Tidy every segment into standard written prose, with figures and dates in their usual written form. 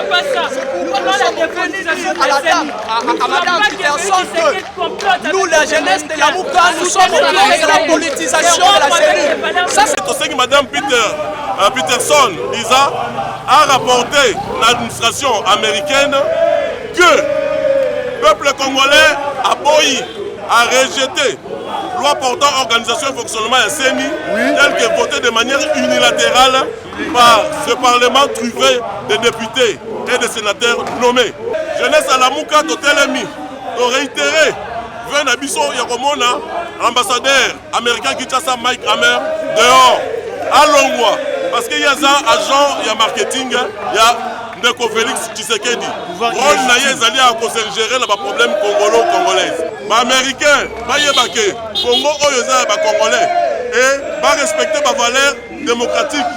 pas ça. Pendant la définition à Madame Peterson que nous, la jeunesse de Yamouka, nous sommes opposés à la politisation de la CENI. Ça, c'est aussi que Madame Peterson, Lisa, a rapporté l'administration américaine que le peuple congolais a boyi, a rejeté loi portant organisation et fonctionnement à CENI, telle que votée de manière unilatérale par ce Parlement truffé de députés et de sénateurs nommés. Jeunesse à la Mouka Totelemi, de réitérer, venez à Bisso Yakomona, ambassadeur américain Kinshasa Mike Hammer, dehors, à Longwa, parce qu'il y a un agent, il y a marketing, il y a Ndeko Félix Tshisekedi. Rôle naïe zali à gérer les problèmes congolo-congolais. Les Américains, les Congo, les Congolais, et va respecter les valeurs démocratiques.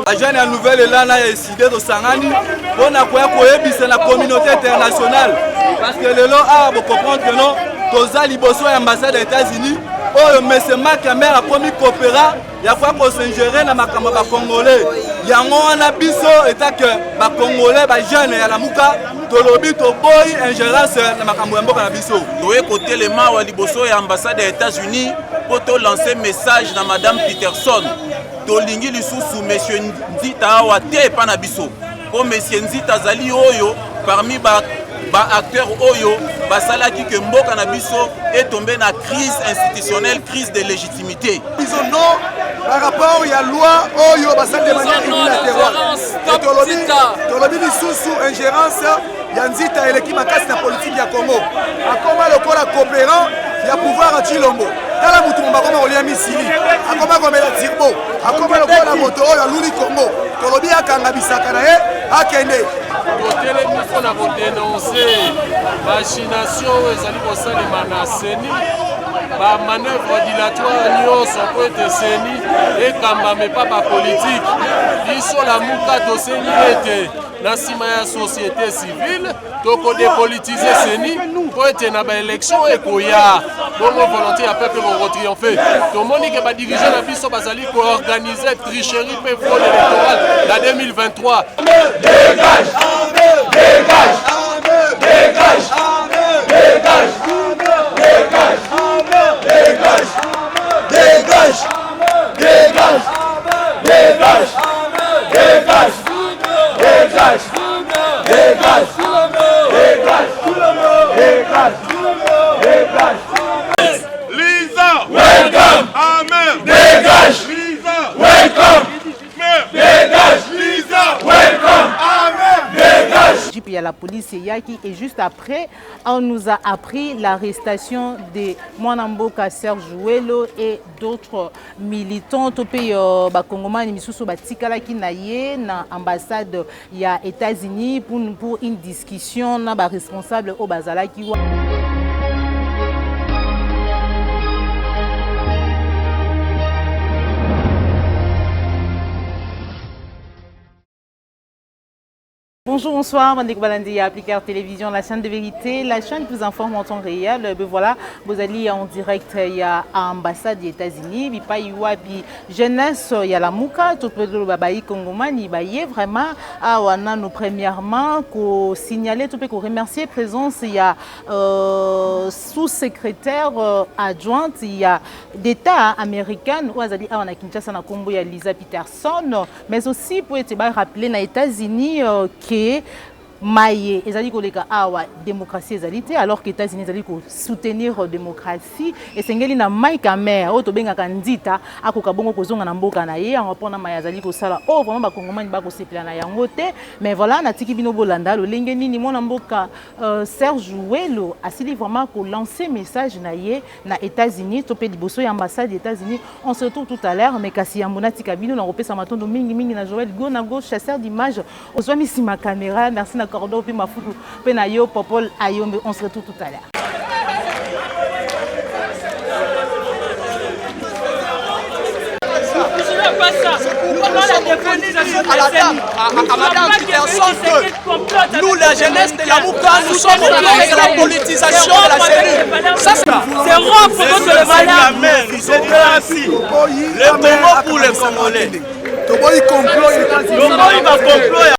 La jeune nouvelle là a décidé de s'engager pour la communauté internationale. Parce que le lot a comprendre que non, tous les liboso et l'ambassade des États-Unis, oh, mais c'est ma caméra a commis coopéra, il y a quoi pour s'ingérer dans ma caméra congolais. Il y a un biso et que les Congolais, les jeunes et la Mouka, Tolobi, Toboy, ingérence dans ma caméra biso. Nous écoutons les mains à liboso et l'ambassade des États-Unis pour lancer un message dans Madame Peterson. Tolingi lisusu monsieur Nzita Awate et Panabiso. Pour monsieur Nzita Zali Oyo, parmi les acteurs Oyo, Basalaki que Mboka Nabiso est tombé dans la crise institutionnelle, crise de légitimité. Ils ont non par rapport à la loi Oyo, Basal de manière unilatérale. Tolobi lisusu ingérence, Yanzita et l'équipe makasi na politique ya Congo. Akoma lokola coopérant, il y a pouvoir à Chilombo. Tala mutu mbakoma olia misili. Akoma komela tirbo. Akoma lokola moto oyo aluli Congo. Tolobi akanga bisaka na ye akende. Totele mifo na kodenoncer machination ezali kosalema na CENI. Ba manœuvre dilatoire nyonso po ete CENI ekambame pa bapolitike. Biso la Mouka tosengi ete na nsima ya société civile tokodepolitize CENI po ete na baélection ekoya bongo volonté ya peuple kotriomphe. Tomoni ke badirige na biso bazali koorganize tricherie mpe fraude électorale na 2023. Dégage! Dégage! Dégage! Dégage! Dégage! Dégage! Dégage! Dégage! Dégage! Dégage! Dégage! Dégage! Dégage! Dégage! Lisa! Welcome! Amen! Dégage! Lisa! Welcome! Dégage! Lisa! Welcome! Amen! Dégage! il y a la police Yaki et juste après on nous a appris l'arrestation de Mwanamboka Serge Jouelo et d'autres militants topé bakongomani misusu batikala ki na ye na ambassade ya États-Unis pour une discussion na ba responsable au bazala ki Bonjour, bonsoir, Mandek Balandi, Appliqueur Télévision, la chaîne de vérité, la chaîne qui vous informe en temps réel. Voilà, vous allez en direct, il y a l'ambassade des États-Unis, il y a jeunesse, il y a la Mouka, tout le monde babaï Congomani, il y a vraiment, nous premièrement, qu'on signaler, tout le monde remercier présence, il y a sous-secrétaire adjointe, il y a d'État américain, où il y a Kinshasa, il y a Lisa Peterson, mais aussi pour être rappelé, aux États-Unis, que maye ezali koleka awa démocratie ezalité alors que les États-Unis ezali ko soutenir démocratie et sengeli na Mike Hammer o to benga kandita akoka bongo kozonga na mboka na ye en pona maye ezali ko sala oh vraiment ba kongomani ba ko sepela na yango te mais voilà na tiki bino bolanda lo lenge nini mona mboka Serge Jouelo asili vraiment ko lancer message na ye na États-Unis to pe liboso ya ambassade des États-Unis on se retrouve tout à l'heure mais kasi ya monati kabino na kopesa matondo mingi mingi na Joël go na gauche chasseur d'image ozwa misi ma caméra merci na Cordo puis ma foudou penayo popol ayombe on se retrouve tout à l'heure. Pas ça. Pendant la à Madame Peterson que nous, la jeunesse de Yamouka, nous sommes au nom de la politisation de la cellule. Ça, c'est rare pour nous de le malade. Le Congo pour les Congolais. Toboyi complot.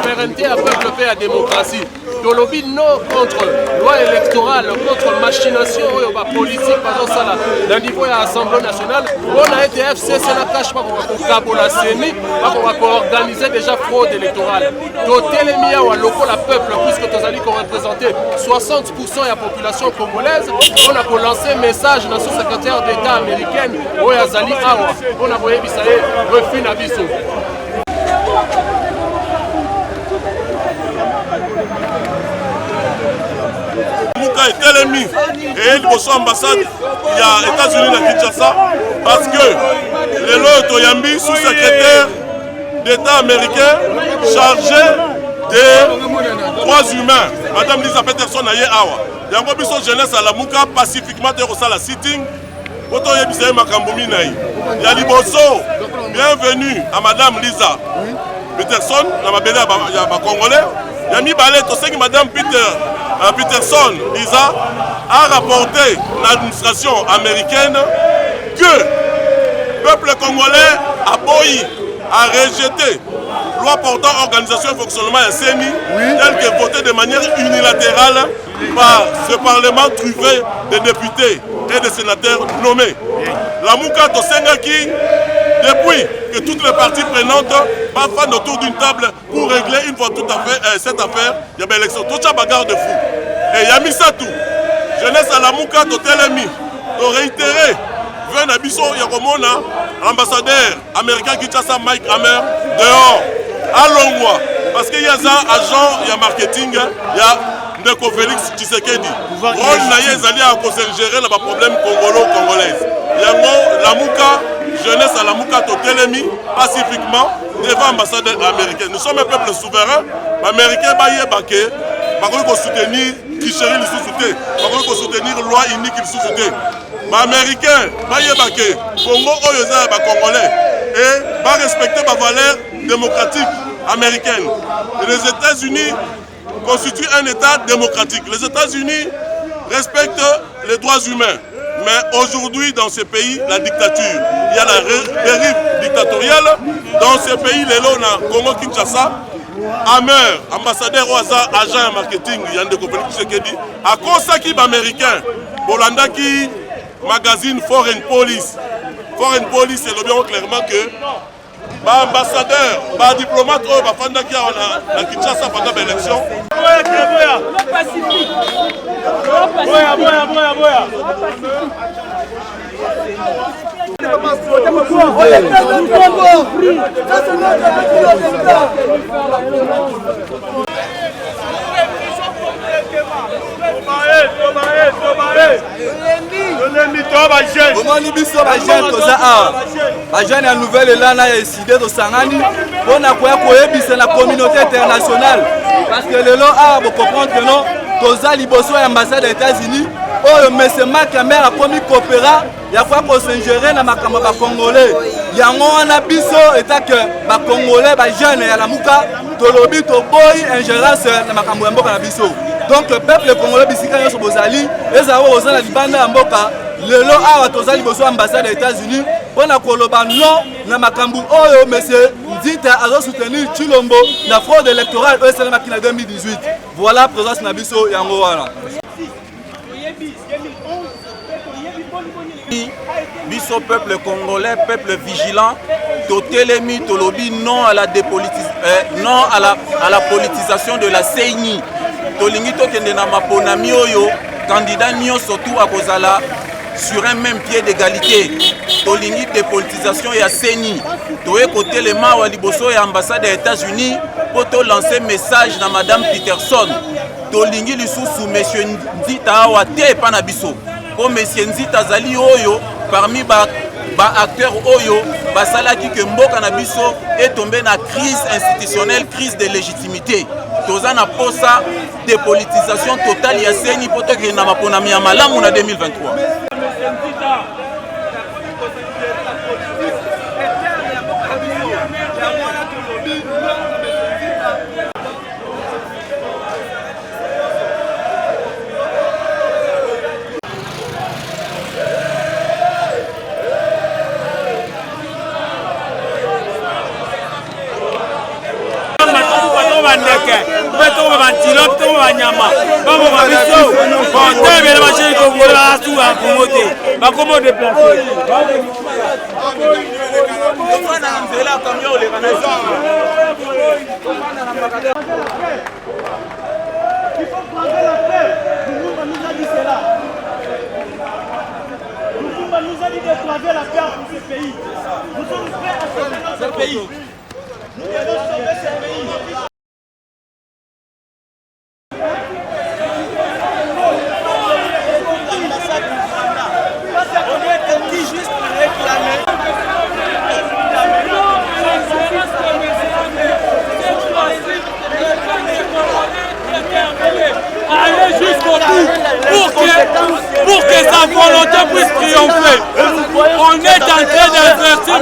Souveraineté à peuple, paix à démocratie. Tolobi non contre loi électorale, contre machination politique, par exemple, dans le niveau de l'Assemblée nationale, on a été FCC, ça ne cache pas qu'on a CENI, qu'on a organisé déjà fraude électorale. Totel est mis à l'oco la peuple, puisque Tozali qu'on représentait 60% de la population congolaise, on a lancé un message dans son secrétaire d'État américaine, Oyazali Awa, on a voyé Bissaye, refus Nabiso. Muka est ennemi et il bosse ambassade il y a États-Unis à Kinshasa parce que le lot Toyambi sous-secrétaire d'État américain chargé des droits humains, Madame Lisa Peterson aye awa. Yango biso jeunesse à la Muka pacifiquement de la sitting. Poto yebisa makambomi nayi. Ya liboso, bienvenue à Madame Lisa Peterson na mabele ya ba Congolais. Yami balé to seki Madame Peterson Lisa a rapporté l'administration américaine que le peuple congolais a boyi, a rejeté loi portant organisation et fonctionnement à CENI, telle que votée de manière unilatérale par ce parlement truffé de députés et de sénateurs nommés. La Mouka Tosengaki, depuis que toutes les parties prenantes passent autour d'une table pour régler une fois toute cette affaire, il y a une élection. Tout ça bagarre de fou. Et Yamisatou, jeunesse à la Mouka Totelemi, de réitérer, Ven Abisso Yakomona, ambassadeur américain Kinshasa Mike Hammer, dehors, à Longwa. Parce qu'il y a un agent, il y a marketing, il y a Ndeko Félix Tshisekedi. Rôle Naye Zali à gérer les problèmes congolais. Yango, la Mouka, jeunesse à la Mouka Totelemi, pacifiquement, devant l'ambassade américaine. Nous sommes un peuple souverain, les Américains, ils vont soutenir Kichéri, ils sous-soutenir, ils vont soutenir la loi unique, ils sous-soutenir. Les Américains, Congo, les Congolais, et ils respecter les valeurs démocratiques américaines. Et les États-Unis constituent un État démocratique. Les États-Unis respectent les droits humains. Mais aujourd'hui, dans ces pays, la dictature, il y a la dérive dictatoriale. Dans ces pays, les lois, Congo, Kinshasa, Hammer, ambassadeur au agent marketing, Yandeko Félix Tshisekedi, à cause qui est américain, Bolanda qui magazine Foreign Police. Foreign Police, c'est le bien clairement que ambassadeur, diplomate, Bafanda qui a Kinshasa pendant l'élection. Omoni biso bajene toza awa bajene ya nouvelle elana ya eside tosangani mpona koya koyebisa na communauté internationale parce que lelo awa bocomprendre que non toza liboso ya ambassade ya États-Unis oyo mese Mark Hammer akomi coopéra ya koya kosingere na makambo ya bacongolais yango wana biso etake bacongolais bajene ya lamuka tolobi toboyi ingérence na makambo ya mboka na biso. Donc le peuple congolais bisika nyonso bozali ezala boza na libanda ya mboka lelo awa tozali boso ambassade ya États-Unis mpona koloba non na makambo oyo monsieur Nzita azo soutenir Chilombo na fraude électorale oyo esalemaki na 2018. Voilà présence na biso yango wana. Biso peuple congolais, peuple vigilant, totelemi tolobi non à la non à la politisation de la CENI. Tolingi tokende na maponami oyo candidat nyonso tout a kozala sur un même pied d'égalité. Tolingi dépolitisation ya CENI. Toye côté le ma wa liboso ya ambassade des États-Unis pour to lancer message na Madame Peterson. Tolingi lisusu monsieur Nzita awa te pa na biso. Po monsieur Nzita zali oyo parmi ba acteurs oyo basalaki que mboka na biso est tombé na crise institutionnelle, crise de légitimité. Toza na posa dépolitisation totale ya CENI poto ke na maponami ya malamu na 2023. banyama baboma biso botemele bacheli kongola tout en commoté bakomo déplacé il faut prendre la paix. Lumumba nous a dit cela. Lumumba nous a dit de braver la paix pour ce pays. Nous sommes prêts à sauver notre pays. Nous devons sauver ce pays. Aller jusqu'au bout pour que sa volonté puisse triompher. On est en train d'avertir M.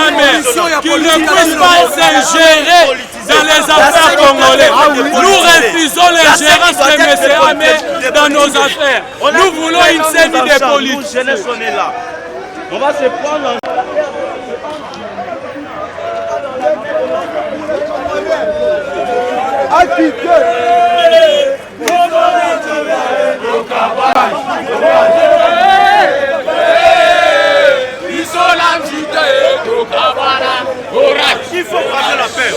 Amer qu'il ne puisse pas s'ingérer dans les affaires congolaises. Nous refusons l'ingérence de M. Amer dans nos affaires. Nous voulons une scène de politique. On va se prendre Il faut braver la paix.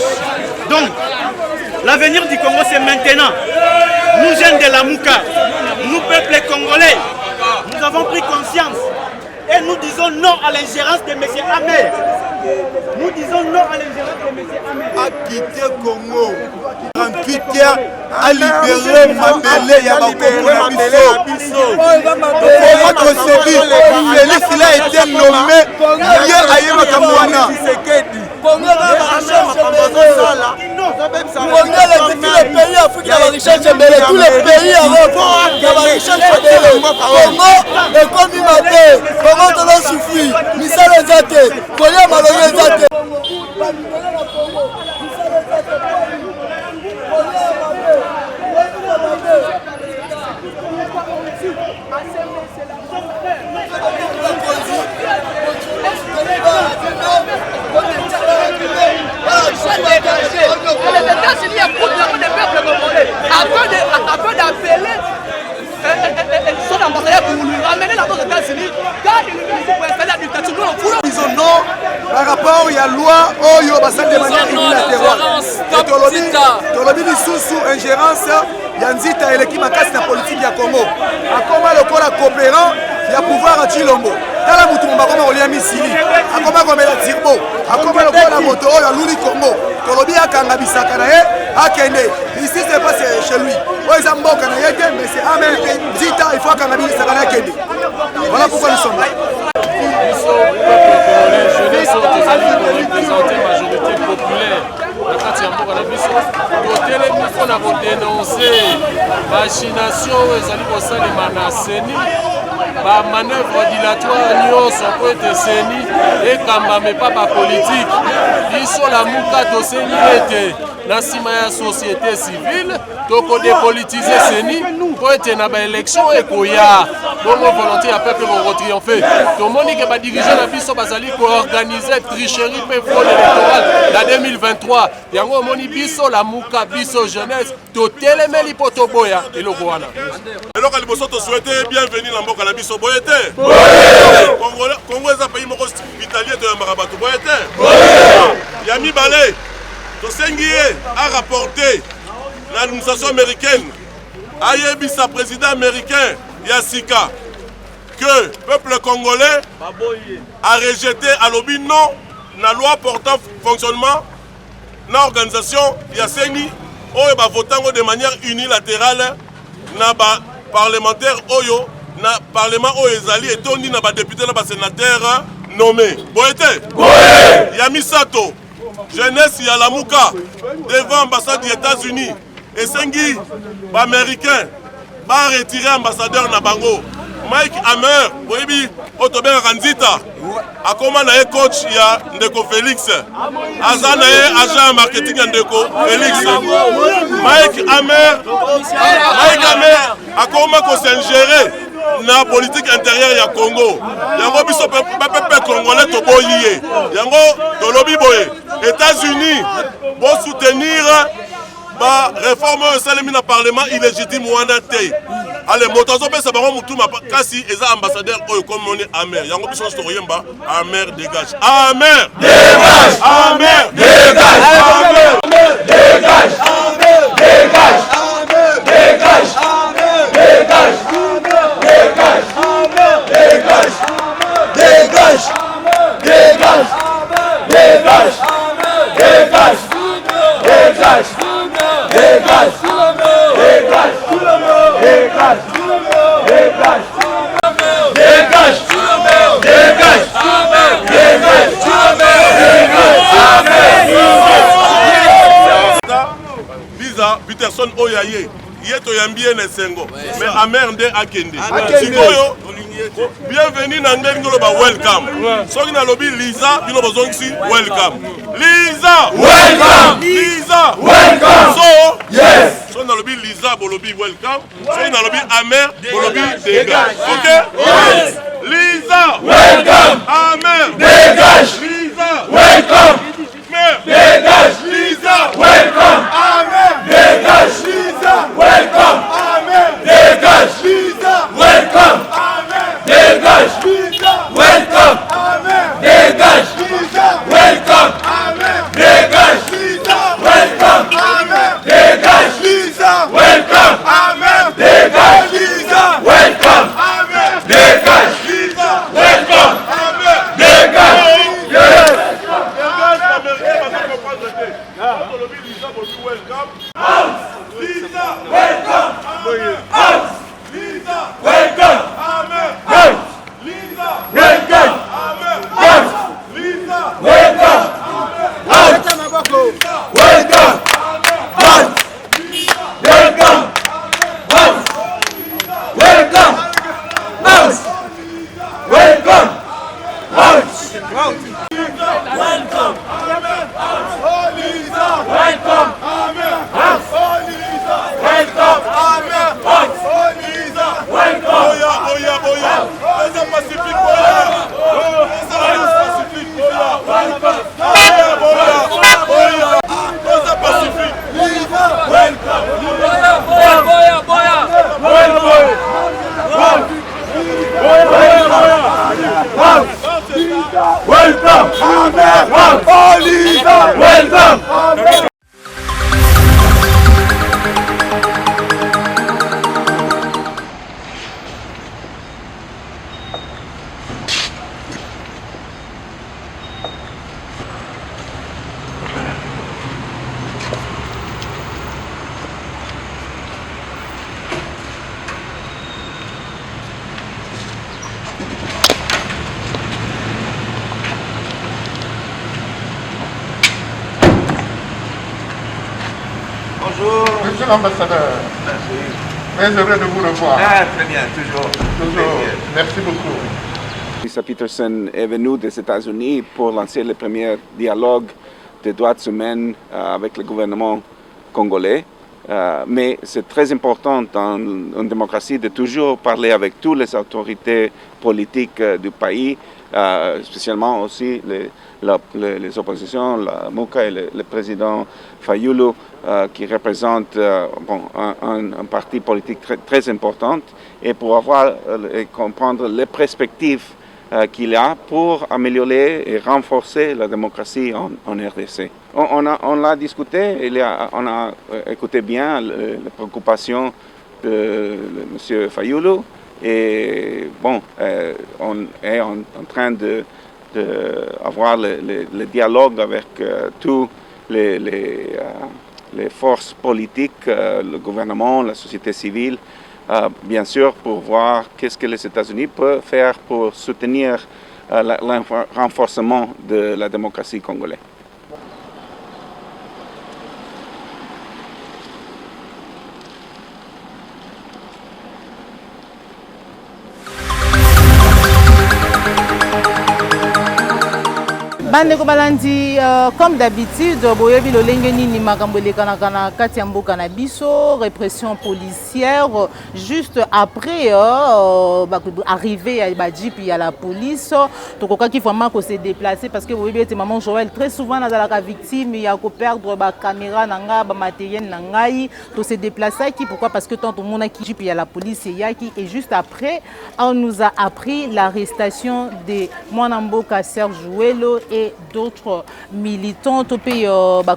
Donc, l'avenir du Congo, c'est maintenant. Nous, jeunes de la Mouka, nous, peuple congolais, nous avons pris conscience et nous disons non à l'ingérence de M. Amer. Nous disons non à l'ingérence de M. Amer. A quitté Congo. 38 heures à libérer Mabele Yabakomo. Notre civil, Félix, il a été nommé hier à Yemakamouana. Tous les pays avant la richesse Congo est comme Mabé. Congo doit souffrir. Misala Nzate, Kolia Malonga Nzate. Les États-Unis écoutent le des peuples congolais afin d'appeler son ambassadeur pour nous ramener dans les États-Unis car il nous pour installer la dictature. Nous disons non par rapport à la loi Oyo Basal de manière unilatérale. Tolobi lisusu ingérence ya nzita eleki makasi na politique ya Congo. Akoma lokola coopérant ya pouvoir à Chilombo. Tala mutu mbakoma olia misili. Akoma komela tirbo. Akoma lokola moto oyo aluli Congo. Tolobi akanga bisaka na ye akende. Ici c'est pas chez lui. Oyo mboka na yeke mais c'est amen nzita il faut akanga bisaka na akende. Voilà pourquoi nous sommes là. Nous sommes peuple congolais, jeunesse pour représenter la majorité populaire. Il faut dénoncer la machination la manœuvre dilatoire nyonso po ete seni ekambame pa bapolitike biso lamuka tosengi ete na nsima ya société civile tokodepolitize seni po ete na baélection ekoya bongo volonté ya peuple kotriomphe. Tomoni ke badirige na biso bazali koorganize tricherie mpe fraude électorale na 2023 yango omoni biso lamuka biso jeunesse totelemeli po toboya eloko wana. eloko liboso tosouhaite bienvenue na mboka na biso boye te Congo eza pays moko hospitalier toyambaka bato boye te ya mibale tosengi ye arapporte na administration américaine ayebisa président américain ya sika que peuple congolais a rejeté alobi non na loi portant fonctionnement na organisation ya seni oyo bavotango de manière unilatérale na ba parlementaire oyo na parlement oyo ezali etondi na ba député na ba sénateur nommé boyete ya misato jeunesse ya lamuka devant ambassade des États-Unis esengi ba américain ba retirer ambassadeur na bango Mike Hammer boyebi otobengaka nzita akoma na ye coach ya ndeko Félix aza na ye agent marketing ya ndeko Félix Mike Hammer akoma kosengere na politique intérieure ya Congo yango biso pepe congolais toboyi ye yango tolobi boye États-Unis bo soutenir réforme oyo na parlement illégitime wana te. Allez, moto azopesa bango mutu kasi eza ambassadeur oyo comme on est amer. Yango biso toyemba amer dégage. Amer dégage. Amer dégage. Amer dégage. Amer dégage. Amer dégage. Amer dégage. Amer dégage. Amer dégage. Dégage. Dégage. Dégage. Dégage. Dégage. Liza Peterson Oyaye yeto yambie ne sengo mais amer nde akende sikoyo bienvenue na ngeli ngolo ba welcome soki na lobby Liza bino bozongisi welcome Liza welcome Liza welcome so yes so na lobby Liza bolobi welcome so na lobby amer bolobi dégage OK yes Liza welcome amer dégage Liza welcome dégage Liza welcome amer dégage Liza welcome amer dégage Liza welcome amer dégage Liza welcome amer dégage Liza welcome amer dégage Liza welcome amer dégage Liza welcome amer dégage Liza welcome amer dégage Liza welcome amer dégage Bonjour. Monsieur l'ambassadeur. Merci. Très heureux de vous revoir. Ah, très bien, toujours. Merci beaucoup. Lisa Peterson est venue des États-Unis pour lancer le premier dialogue des droits humains avec le gouvernement congolais. Mais c'est très important dans une démocratie de toujours parler avec toutes les autorités politiques du pays, spécialement aussi les oppositions, la MOUCA et le président Fayulu, qui représente un parti politique très important, et pour avoir et comprendre les perspectives qu'il y a pour améliorer et renforcer la démocratie en RDC. On l'a discuté, on a écouté bien les préoccupations de M. Fayulu, et bon, on est en train d'avoir le dialogue avec tous les forces politiques, le gouvernement, la société civile, bien sûr pour voir qu'est-ce que les États-Unis peuvent faire pour soutenir le renforcement de la démocratie congolaise. Bandeko balandi comme d'habitude boyebi lolenge nini makambo elekana kana kati ya mboka na biso répression policière juste après arrivé ya ba jeep ya la police tokokaki vraiment ko se déplacer parce que boyebi ete maman Joël très souvent nazalaka victime ya ko perdre ba caméra nanga ba matériel nangai to se déplacer qui pourquoi parce que tant tout monde qui jeep ya la police yaki et juste après on nous a appris l'arrestation de Mwanamboka Serge Jouelo et d'autres militants au pays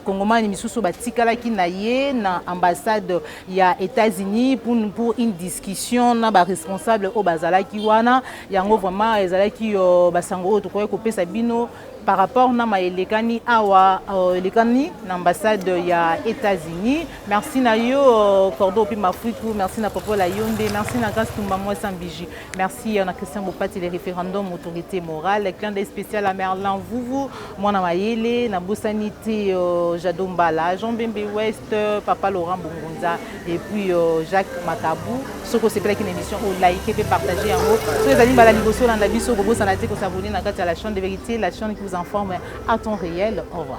Congomani misusu batikala ki na ye na ambassade ya États-Unis pour une discussion na ba responsable au bazalaki wana yango vraiment ezalaki basango to ko pesa bino par rapport na maelekani awa elekani na ambassade ya États-Unis. Merci na yo Cordo pi Mafuiku, merci na Popo la Yonde, merci na Grace Tumba moi Sambiji. Merci na Christian Bopati les référendums autorité morale, clin d'œil spécial à Merlin Vuvu, moi na Mayele, na Bosanité Jadombala, Jean Bembe West, Papa Laurent Bongonza et puis Jacques Makabou. Ce que c'est plaît qu'une émission au like et partager en haut. Tous les amis bala liboso na biso gobo sanate ko s'abonner na la chaîne de vérité, la chaîne qui vous informe à temps réel. Au revoir.